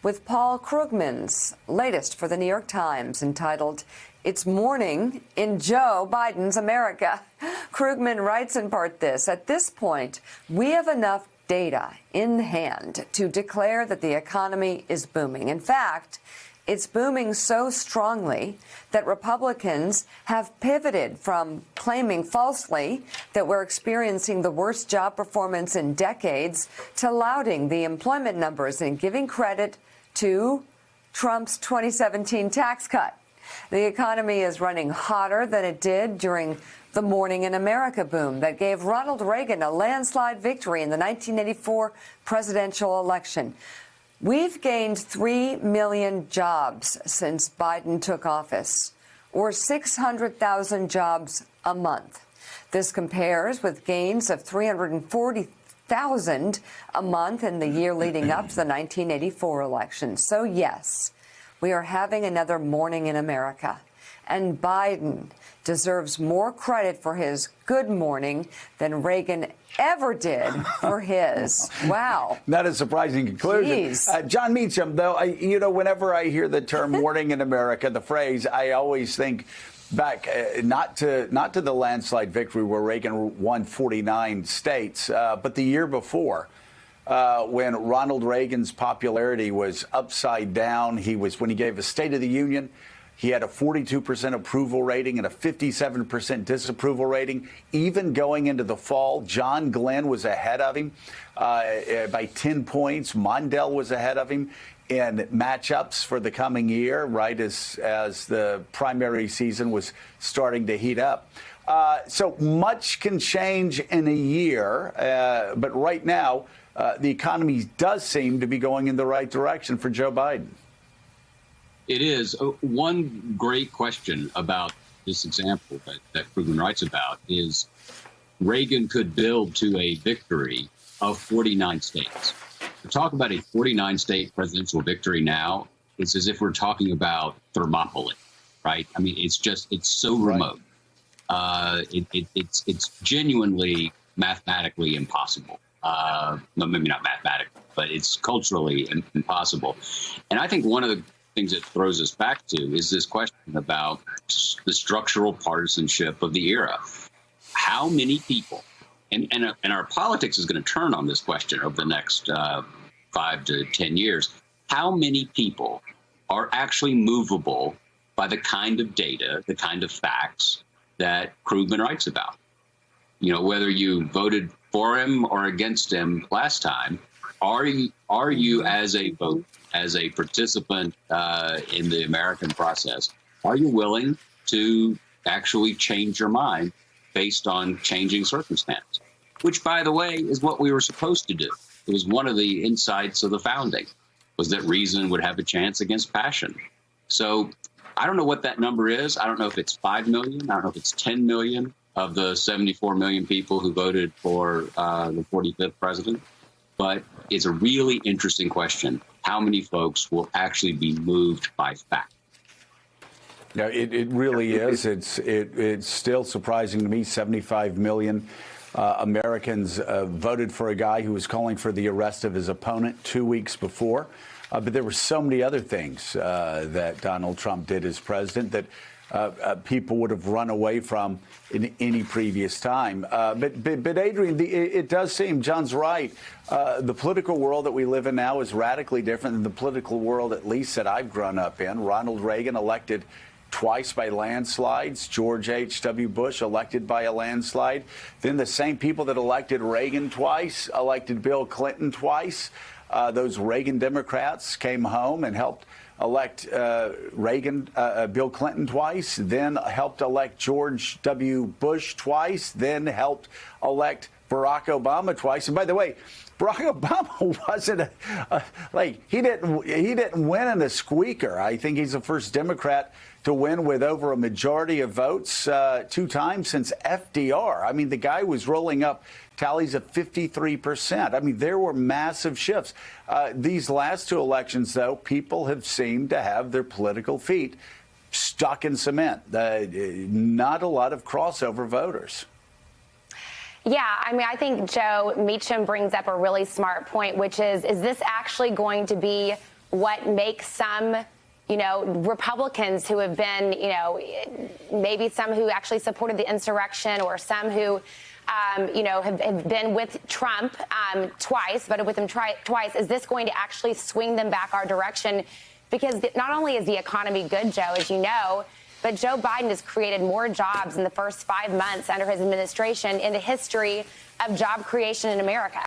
with Paul Krugman's latest for the New York Times entitled, "It's Morning in Joe Biden's America." Krugman writes in part this: "At this point, we have enough data in hand to declare that the economy is booming. In fact, it's booming so strongly that Republicans have pivoted from claiming falsely that we're experiencing the worst job performance in decades to lauding the employment numbers and giving credit to Trump's 2017 tax cut. The economy is running hotter than it did during the Morning in America boom that gave Ronald Reagan a landslide victory in the 1984 presidential election. We've gained 3 million jobs since Biden took office, or 600,000 jobs a month. This compares with gains of 340,000 a month in the year leading up to the 1984 election. So, yes, we are having another morning in America. And Biden deserves more credit for his good morning than Reagan ever did for his." Wow. Not a surprising conclusion. John Meacham, though, whenever I hear the term morning in America, the phrase, I always think back not to the landslide victory where Reagan won 49 states, but the year before. When Ronald Reagan's popularity was upside down, when he gave a State of the Union, he had a 42% approval rating and a 57% disapproval rating. Even going into the fall, John Glenn was ahead of him by 10 points. Mondale was ahead of him in matchups for the coming year, right as the primary season was starting to heat up. So much can change in a year, but right now, the economy does seem to be going in the right direction for Joe Biden. It is. One great question about this example that Krugman writes about is Reagan could build to a victory of 49 states. To talk about a 49-state presidential victory now, it's as if we're talking about Thermopylae, right? I mean, it's so remote. It's genuinely mathematically impossible. Maybe not mathematically, but it's culturally impossible. And I think one of the things it throws us back to is this question about the structural partisanship of the era. How many people, and our politics is going to turn on this question over the next 5 to 10 years, how many people are actually movable by the kind of data, the kind of facts that Krugman writes about? You know, whether you voted for him or against him last time, are you as a vote, as a participant in the American process, are you willing to actually change your mind based on changing circumstance? Which, by the way, is what we were supposed to do. It was one of the insights of the founding, was that reason would have a chance against passion. So I don't know what that number is. I don't know if it's 5 million. I don't know if it's 10 million of the 74 million people who voted for the 45th president. But it's a really interesting question. How many folks will actually be moved by fact? Yeah, it really is. It's still surprising to me. 75 million Americans voted for a guy who was calling for the arrest of his opponent 2 weeks before. But there were so many other things that Donald Trump did as president that people would have run away from in any previous time. But Adrian, it does seem, John's right, the political world that we live in now is radically different than the political world, at least, that I've grown up in. Ronald Reagan elected twice by landslides. George H.W. Bush elected by a landslide. Then the same people that elected Reagan twice elected Bill Clinton twice. Those Reagan Democrats came home and helped elect Bill Clinton twice, then helped elect George W. Bush twice, then helped elect Barack Obama twice. And by the way, Barack Obama wasn't he didn't win in a squeaker. I think he's the first Democrat to win with over a majority of votes 2 times since FDR. I mean, the guy was rolling up tallies of 53%. I mean, there were massive shifts. These last 2 elections, though, people have seemed to have their political feet stuck in cement. Not a lot of crossover voters. Yeah, I mean, I think Joe Meacham brings up a really smart point, which is this actually going to be what makes some, Republicans who have been, maybe some who actually supported the insurrection, or some who, have been with Trump twice, voted with him twice. Is this going to actually swing them back our direction? Because not only is the economy good, Joe, as you know, but Joe Biden has created more jobs in the first 5 months under his administration in the history of job creation in America.